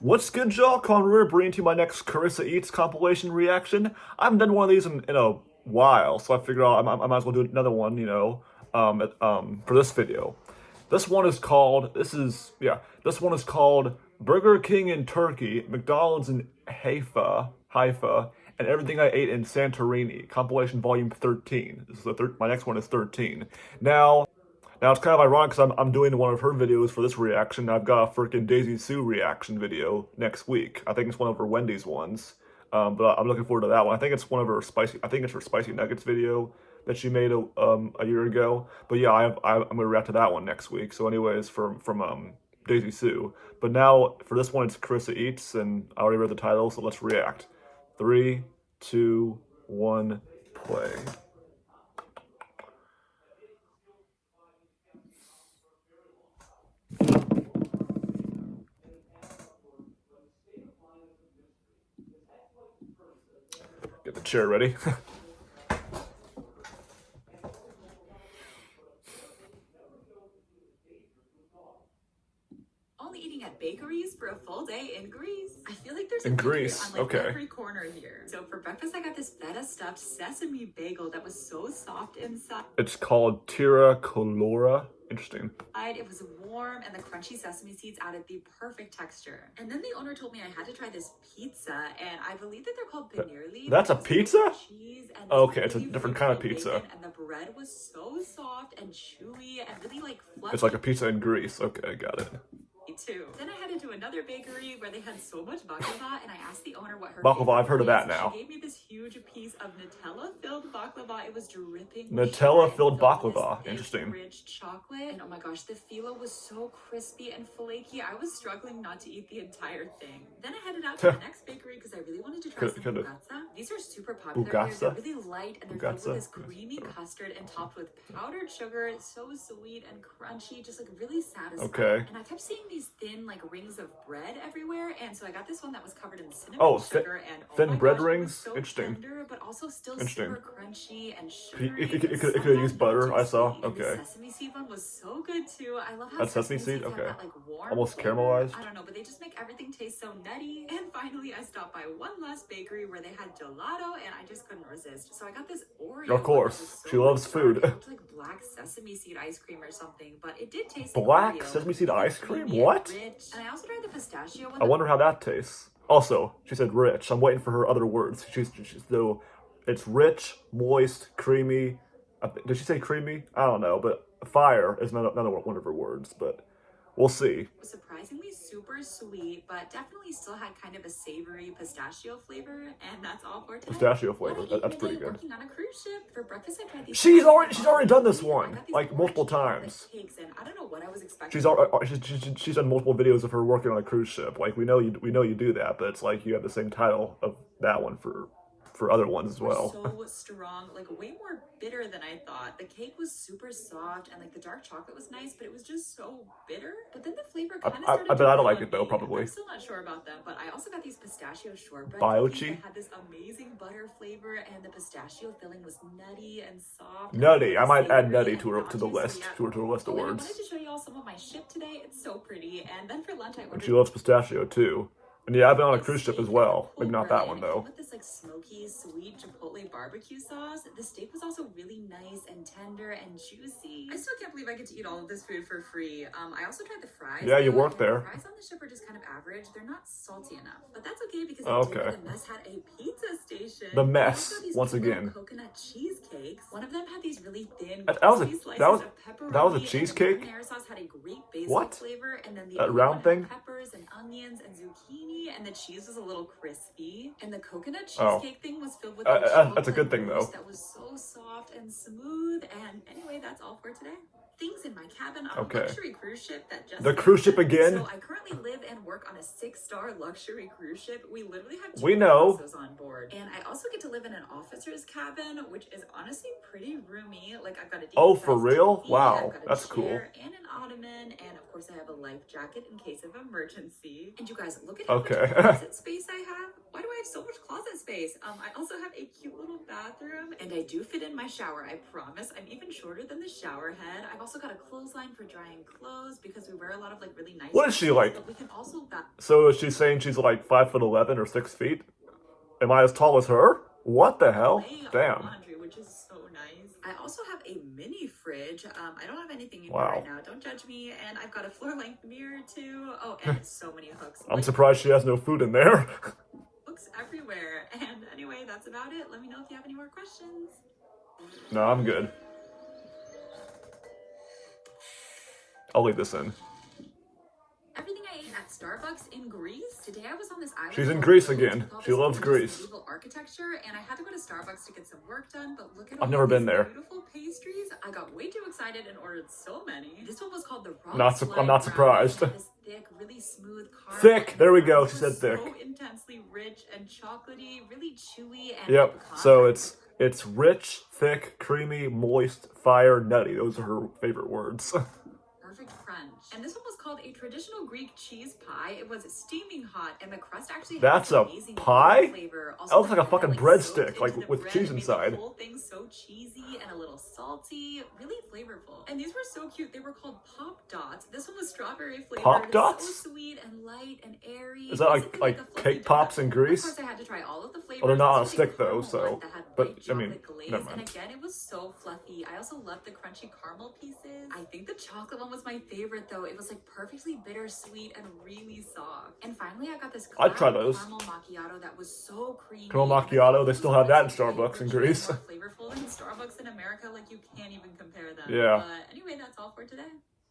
What's good, y'all? Conroy bringing to you my next KarissaEats compilation reaction. I haven't done one of these in a while, so I figured I might as well do another one, for this video. This one is called, this one is called Burger King in Turkey, McDonald's in Haifa, and Everything I Ate in Santorini, compilation volume 13. This is my next one is 13. Now it's kind of ironic because I'm doing one of her videos for this reaction. I've got a freaking Daisy Sue reaction video next week. I think it's one of her Wendy's ones, but I'm looking forward to that one. I think it's one of her her spicy nuggets video that she made a year ago. But yeah, I'm gonna react to that one next week. So anyways, from Daisy Sue. But now for this one, it's KarissaEats, and I already read the title, so let's react. 3, 2, 1, play. Get the chair ready. Only eating at bakeries for a full day in Greece. I feel like there's a In bakery Greece, on like okay. every corner here. So for breakfast, I got this feta stuffed sesame bagel that was so soft inside. It's called Tira Colora. Interesting. It was warm and the crunchy sesame seeds added the perfect texture. And then the owner told me I had to try this pizza, and I believe that they're called paneerli. That's a pizza? Cheese and Okay, it's a different kind of pizza. And the bread was so soft and chewy and really like fluffy. It's like a pizza in Greece. Okay, got it. Too. Then I headed to another bakery where they had so much baklava, and I asked the owner what her Baklava, I've heard of that now. She gave me this huge piece of Nutella-filled baklava. It was dripping. Nutella-filled baklava. Interesting. Rich chocolate, and oh my gosh, the filo was so crispy and flaky. I was struggling not to eat the entire thing. Then I headed out to the next bakery because I really wanted to try some bugazza. These are super popular here. They're really light, and they're filled with this creamy custard and topped with powdered sugar. It's so sweet and crunchy, just like really satisfying. Okay. And I kept seeing these thin like rings of bread everywhere, and so I got this one that was covered in cinnamon sugar and thin bread rings. So interesting. Tender, but also still super crunchy and sugary. It could have used butter. I saw. Okay. The sesame seed one was so good too. I love how that's sesame seed. Okay. That, like, warm almost flavor. caramelized. I don't know, but they just make everything taste so nutty. And finally, I stopped by one last bakery where they had gelato, and I just couldn't resist. So I got this Oreo. Of course, she loves food. It looked like black sesame seed ice cream or something, but it did taste black like sesame seed ice cream. What? And I also tried the pistachio one. I wonder how that tastes. Also, she said rich. I'm waiting for her other words. She's though. It's rich, moist, creamy. Did she say creamy? I don't know, but fire is another one of her words. But we'll see. Surprisingly super sweet, but definitely still had kind of a savory pistachio flavor, and that's all for today. Pistachio flavor. That's pretty good. Working on a cruise ship for breakfast, I tried these. She's already done this one like multiple times. Cakes, and I don't know what I was expecting. She's done multiple videos of her working on a cruise ship. Like we know you do that, but it's like you have the same title of that one for other ones as well. So strong, like way more bitter than I thought. The cake was super soft, and like the dark chocolate was nice, but it was just so bitter. But then the flavor kind of started. I bet I don't like it though. Probably. I'm still not sure about that, but I also got these pistachio shortbread. Biochi had this amazing butter flavor, and the pistachio filling was nutty and soft. Nutty. I might add nutty to the list. To her list of words. I wanted to show you all some of my ship today. It's so pretty. And then for lunch, I ordered. And she loves pistachio too. And yeah, I've been on a cruise ship as well. Maybe not that one though. With this like smoky, sweet chipotle barbecue sauce, the steak was also really nice and tender and juicy. I still can't believe I get to eat all of this food for free. I also tried the fries. Yeah, you worked there. The fries on the ship are just kind of average. They're not salty enough, but that's okay because the mess had a pizza station. The mess once again. Coconut cheesecakes. One of them had these really thin. That was a cheesecake. The sauce had a great basil flavor, and then the that round thing. Peppers and onions and zucchini. And the cheese was a little crispy, and the coconut cheesecake thing was filled with that's a good thing though. That was so soft and smooth. And anyway, that's all for today. Things in my cabin on a luxury cruise ship that just the cruise ship again. So I currently live and work on a 6-star luxury cruise ship. We literally have 2 on board, and I also get to live in an officer's cabin, which is honestly pretty roomy. Like I've got a for real? TV, wow, that's chair cool. And an ottoman, and of course I have a life jacket in case of emergency. And you guys, look at how much closet space I have. Why do I have so much closet space. I also have a cute little bathroom, and I do fit in my shower, I promise. I'm even shorter than the shower head. I've also got a clothesline for drying clothes because we wear a lot of like really nice What is she dresses, like? but we can also So is she saying she's like 5'11" or 6 feet? Am I as tall as her? What the hell? Damn. laundry, which is so nice. I also have a mini fridge. I don't have anything in here Wow. right now. Don't judge me. And I've got a floor-length mirror too. Oh, and so many hooks. I'm surprised she has no food in there. Hooks everywhere. And anyway, that's about it. Let me know if you have any more questions. No, I'm good. I'll leave this in. Everything I ate at Starbucks in Greece. Today I was on this island. She's in Greece again. She loves Greece. Medieval architecture, and I had to go to Starbucks to get some work done. But look at I've never been there. Beautiful pastries. I got way too excited and ordered so many. This one was called the I'm not surprised. This thick, really smooth caramel. Thick. There we go. She said thick. So intensely rich and chocolatey, really chewy and. Yep. So it's rich, thick, creamy, moist, fire, nutty. Those are her favorite words. Perfect crunch. And this one was called a traditional Greek cheese pie. It was steaming hot, and the crust actually That's had a amazing pie? flavor. Also, That looks like a fucking breadstick, soaked like into the with bread cheese and made inside. The whole thing so cheesy and a little salty, really flavorful. And these were so cute. They were called Pop Dots. This one was strawberry flavored. Pop Dots? So sweet and light and airy. Is that like a fluffy cake pops in donut. Greece? Of course, I had to try all of the flavors. Well, they're not on a especially stick though, caramel so. one that had But white I mean, chocolate glaze. never mind. And again, it was so fluffy. I also loved the crunchy caramel pieces. I think the chocolate one was my favorite though. It was like perfectly bittersweet and really soft. And finally, I got this I'd try those. caramel macchiato that was so creamy. Caramel macchiato, they still have that in Starbucks in Greece. More flavorful than Starbucks in America, like you can't even compare them. Yeah. But anyway, that's all for today.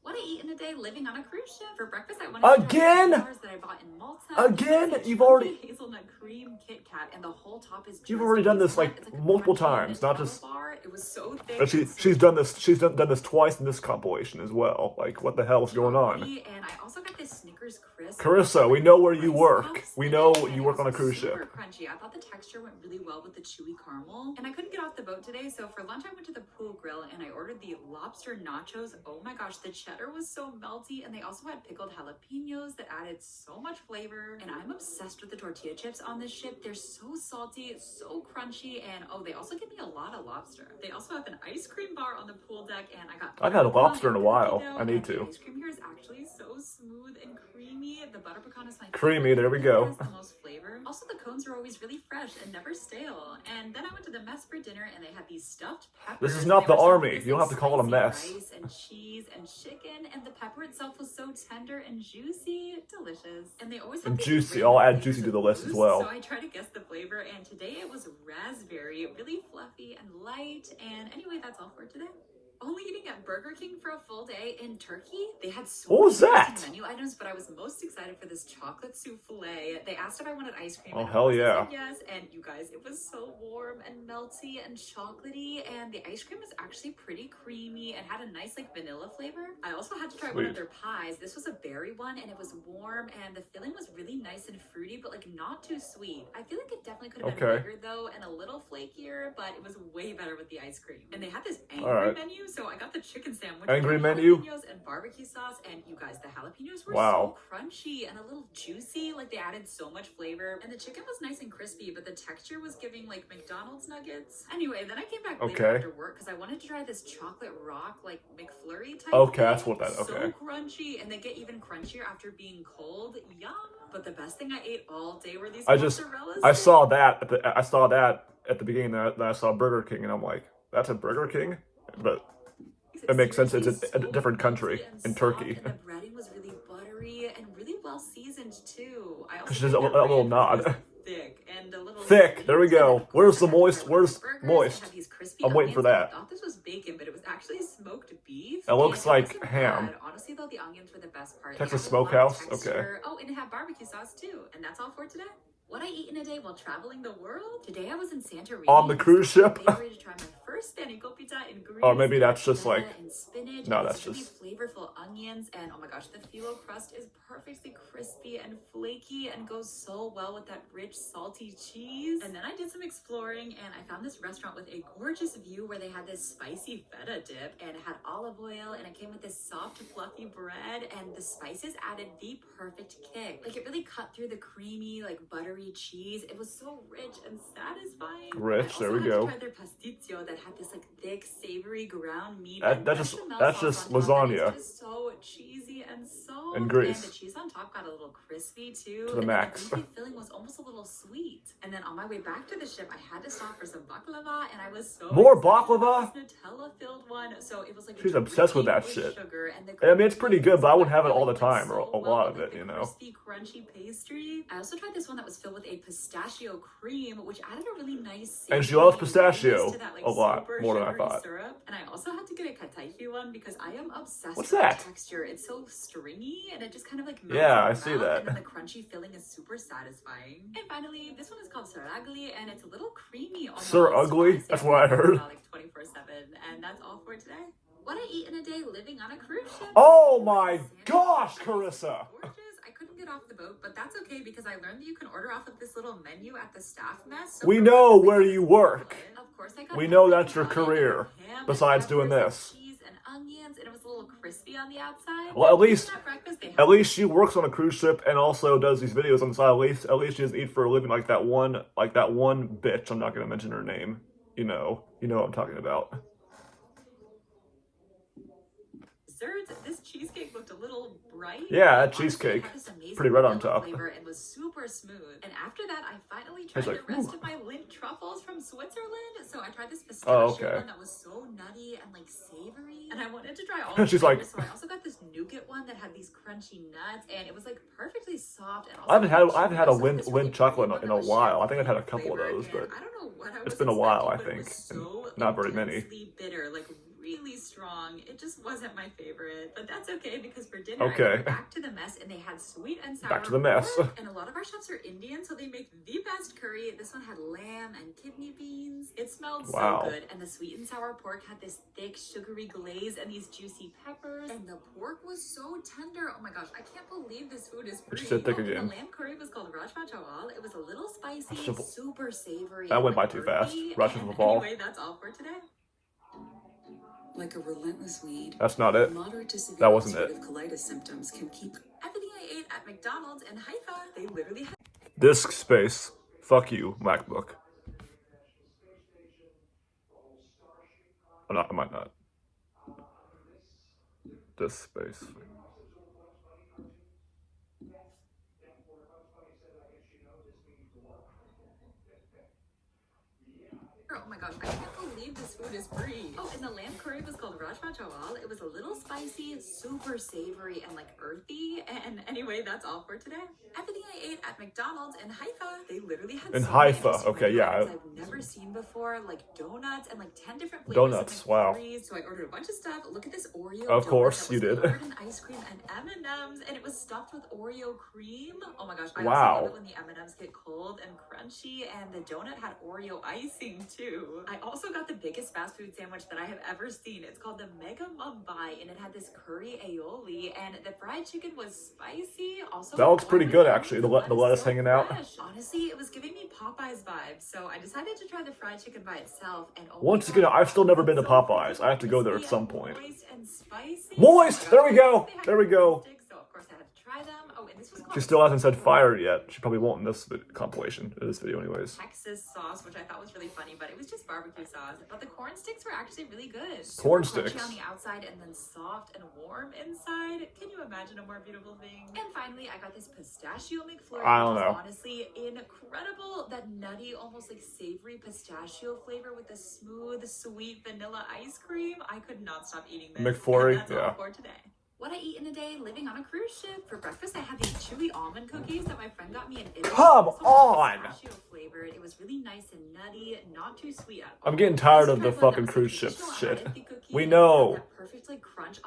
What I eat in a day living on a cruise ship. For breakfast, I went Again? that I bought in Malta. Again? You've already hazelnut cream Kit Kat, and the whole top is. You've already done this like it's multiple crunchy times, not Nutella just. bar. It was so thick. But she's done this. She's done this twice in this compilation as well. Like, what the hell is going on? And I also got this Snickers crisp. Carissa, we know where you work. We know you work on a cruise ship. Super crunchy. I thought the texture went really well with the chewy caramel. And I couldn't get off the boat today, so for lunch I went to the pool grill and I ordered the lobster nachos. Oh my gosh, the cheddar was so melty, and they also had pickled jalapenos that added so much flavor. And I'm obsessed with the tortilla chips on this ship. They're so salty, so crunchy, and oh, they also give me a lot of lobster. They also have an ice cream bar on the pool deck, and I got. I've had a lobster in a while. I need to. The ice cream here is actually so smooth and creamy. The butter pecan is my creamy. There we go. the most flavor. Also, the cones are always really fresh and never stale. And then I went to the mess for dinner, and they had these stuffed peppers. This is not the army. You don't have to call it a mess. Rice and cheese and chicken, and the pepper itself was so tender and juicy, delicious. And they always have And these juicy. random I'll add flavors juicy to of the list as boost, well. So I tried to guess the flavor, and today it was raspberry, really fluffy and light. And anyway, that's all for today. Only eating at Burger King for a full day in Turkey. They had so What was many that? menu items, but I was most excited for this chocolate souffle. They asked if I wanted ice cream. Oh, and hell I yeah. said yes, and you guys, it was so warm and melty and chocolatey, and the ice cream was actually pretty creamy and had a nice like vanilla flavor. I also had to try one of Sweet. their pies. This was a berry one, and it was warm, and the filling was really nice and fruity, but like not too sweet. I feel like it definitely could have been Okay. bigger though, and a little flakier, but it was way better with the ice cream. And they had this angry Alright. menu, so I got the chicken sandwich. Angry with menu? jalapenos and barbecue sauce, and you guys, the jalapenos were Wow. so crunchy and a little juicy. Like they added so much flavor, and the chicken was nice and crispy, but the texture was giving like McDonald's nuggets. Anyway, then I came back later Okay. after work because I wanted to try this chocolate rock like McFlurry type. Okay, that's thing. what that- okay. So crunchy, and they get even crunchier after being cold. Yum! But the best thing I ate all day were these I mozzarella saw that at the beginning that I saw Burger King, and I'm like, that's a Burger King? But it makes sense. It's a different country in Turkey. And the breading was really buttery and really well seasoned too. I also She's just think a that little ranch nod. was thick and a little Thick, there we sweet. go. And of Where's the course, I moist? had Where's burgers that moist? had these crispy I'm waiting for onions, and that. I thought this was bacon, but it was actually smoked beef. It looks and like wasn't ham. bad. Honestly, though, the onions were the best part. They Texas had a lot of Smokehouse? Okay. texture. Oh, and it had barbecue sauce too. And that's all for today. What I eat in a day while traveling the world? Today I was in Santorini. On the cruise ship? I was ready to try my first spanakopita in Greece. Or maybe that's just like. Feta and spinach, No, and that's these just. really flavorful onions, and oh my gosh, the phyllo crust is perfectly crispy and flaky and goes so well with that rich salty cheese. And then I did some exploring, and I found this restaurant with a gorgeous view where they had this spicy feta dip, and it had olive oil, and it came with this soft fluffy bread, and the spices added the perfect kick. Like it really cut through the creamy like buttery buttery cheese. It was so rich and satisfying. Rich, there we go. I also had to try their pasticcio that had this like thick, savory ground meat. That's just lasagna. It's just so cheesy and soft. And grease. And the cheese on top got a little crispy too. To the max. And the filling was almost a little sweet. And then on my way back to the ship, I had to stop for some baklava, and I was so more baklava. Nutella-filled one, so it was like she's obsessed with that shit. Sugar, and I mean, it's pretty good, but I wouldn't have it all the time, or a lot of it, you know. Crispy, crunchy pastry. I also tried this one that was filled with a pistachio cream, which added a really nice. And she loves pistachio a lot, more than I thought. Syrup. And I also had to get a kataifi one because I am obsessed with the texture. It's so stringy, and it just kind of like I see that. And then the crunchy filling is super satisfying. And finally, this one is called Sir Ugly, and it's a little creamy. Sir Ugly? That's what I heard. Like 24/7, and that's all for today. What I eat in a day living on a cruise ship. Oh my gosh, Karissa! I couldn't get off the boat, but that's okay because I learned that you can order off of this little menu at the staff mess. So we know where you work. Of course, I got we know that's your career. Besides doing this. Cheese and onions, and it was a little crispy on the outside. Well, at least she works on a cruise ship and also does these videos on the side. At least she doesn't eat for a living like that one bitch. I'm not gonna mention her name. You know what I'm talking about. Desserts. This cheesecake looked a little bright. Yeah, that cheesecake. Pretty red on top. Flavor and was super smooth. And after that, I finally tried the rest of my Lindt truffles from Switzerland. So I tried this pistachio one that was so nutty and like savory. And I wanted to try all. She's like. So I also got this nougat one that had these crunchy nuts, and it was like perfectly soft. And I haven't had a Lindt chocolate in a while. I think I've had a couple of those, but I don't know what it's been a while. I think, so not very many. Bitter, like really strong. It just wasn't my favorite, but that's okay because for dinner I went back to the mess and they had sweet and sour. Back to the mess. And a lot of our chefs are Indian, so they make the best curry. This one had lamb and kidney beans. It smelled so good, and the sweet and sour pork had this thick sugary glaze and these juicy peppers. And the pork was so tender. Oh my gosh, I can't believe this food is free. She said thick again. The lamb curry was called Rajma Chawal. It was a little spicy, super savory. That went by too fast. Rajma Chawal. Anyway, that's all for today. Like a relentless weed. That's not it. Moderate to severe that wasn't it. Colitis symptoms can keep. Everything I ate at McDonald's in Haifa, they literally had. Disk space. Fuck you, MacBook. I might not. Disk space. Oh my gosh, I can't believe this food is free. Oh, and the lamb curry was called Rajma Chawal. It was a little spicy, super savory, and like earthy. And anyway, that's all for today. Everything I ate at McDonald's in Haifa, they literally had in Haifa. Okay, yeah. I've never seen before, like donuts and like 10 different flavors. Donuts, wow. So I ordered a bunch of stuff. Look at this Oreo. Of course, you did. In ice cream and M&Ms, and it was stuffed with Oreo cream. Oh my gosh, I also love it when the M&Ms get cold and crunchy, and the donut had Oreo icing too. I also got the biggest fast food sandwich that I have ever seen. It's called the Mega Mumbai, and it had this curry aioli, and the fried chicken was spicy. Also, that looks pretty good actually. The lettuce hanging out. Honestly, it was giving me Popeyes vibes, so I decided to try the fried chicken by itself. And once again, I've still never been to Popeyes. I have to go there at some point. Moist and spicy. Moist. There we go. There we go. So of course I had to try them. Oh, and this was she still hasn't said fire yet. She probably won't in this compilation, in this video anyways. Texas sauce, which I thought was really funny, but it was just barbecue sauce. But the corn sticks were actually really good. Corn Super sticks. Crunchy on the outside and then soft and warm inside. Can you imagine a more beautiful thing? And finally, I got this pistachio McFlurry. I don't know. Honestly, incredible. That nutty, almost like savory pistachio flavor with the smooth, sweet vanilla ice cream. I could not stop eating this. McFlurry, and that's all for today. What I eat in a day living on a cruise ship. For breakfast, I had these chewy almond cookies that my friend got me in Italy. Come on! Pistachio flavored. It was really nice and nutty, not too sweet at all. I'm getting tired of the fucking cruise ship shit. We know.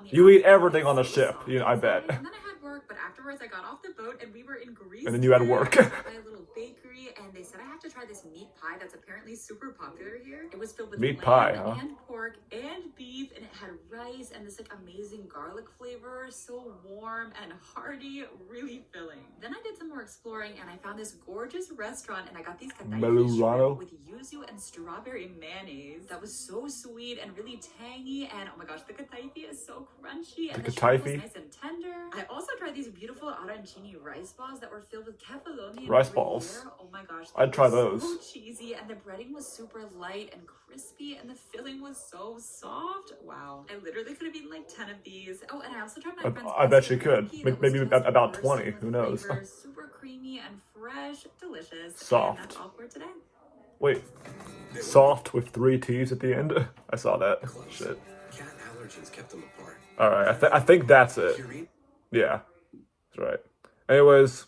You eat everything on the ship, I bet. And then I had work, but afterwards I got off the boat and we were in Greece. And then you had work. By a little bakery, and they said I have to try this meat pie that's apparently super popular here. It was filled with meat pie, huh? And pork and beef, and it had rice and this like amazing garlic flavor, so warm and hearty, really filling. Then I did some more exploring and I found this gorgeous restaurant and I got these kataifi Melurano? shrimp with yuzu and strawberry mayonnaise. That was so sweet and really tangy, and oh my gosh, the kataifi is so crunchy and the shrimp was nice and tender. I also tried these beautiful arancini rice balls that were filled with kefaloni and Rice balls? gruyere. Oh my gosh, I'd try those. So cheesy, and the breading was super light and crispy, and the filling was so soft. Wow, I literally could have eaten like 10 of these. Oh, and I also tried my friend's I bet you could. that was Maybe just about bursting 20. with Who knows? flavor, super creamy and fresh, delicious. Soft. And that's all for today. Wait, soft with 3 T's at the end? I saw that. Shit. Cat allergens kept them apart. Alright, I think that's it. Yeah, that's right. Anyways,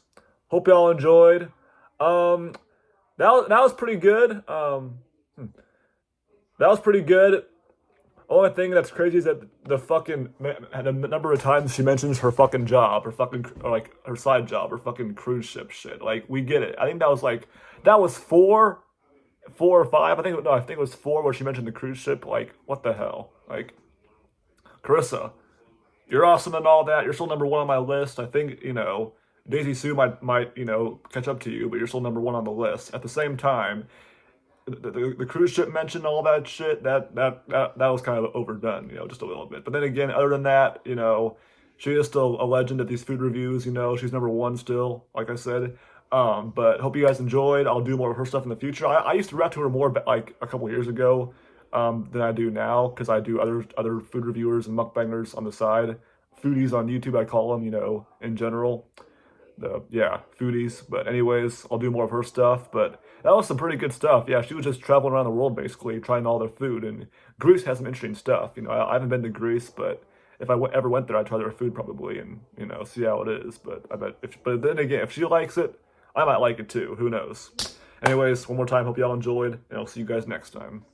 hope y'all enjoyed. That was pretty good. That was pretty good. Only thing that's crazy is that the number of times she mentions her fucking job, or like her side job, or fucking cruise ship shit. Like, we get it. I think that was 4 or 5. I think it was 4 where she mentioned the cruise ship. Like, what the hell? Like, Karissa, you're awesome and all that. You're still number 1 on my list. I think, Daisy Sue might catch up to you, but you're still number 1 on the list. At the same time, the cruise ship mentioned all that shit. That was kind of overdone, just a little bit. But then again, other than that, she is still a legend at these food reviews. She's number 1 still, like I said. But hope you guys enjoyed. I'll do more of her stuff in the future. I used to react to her more like a couple years ago than I do now, because I do other food reviewers and mukbangers on the side. Foodies on YouTube, I call them, in general. Foodies. But anyways, I'll do more of her stuff. But that was some pretty good stuff. Yeah, she was just traveling around the world basically, trying all their food. And Greece has some interesting stuff. I haven't been to Greece, but if I ever went there, I'd try their food probably and see how it is. But but then again, if she likes it, I might like it too. Who knows? Anyways, one more time, hope y'all enjoyed, and I'll see you guys next time.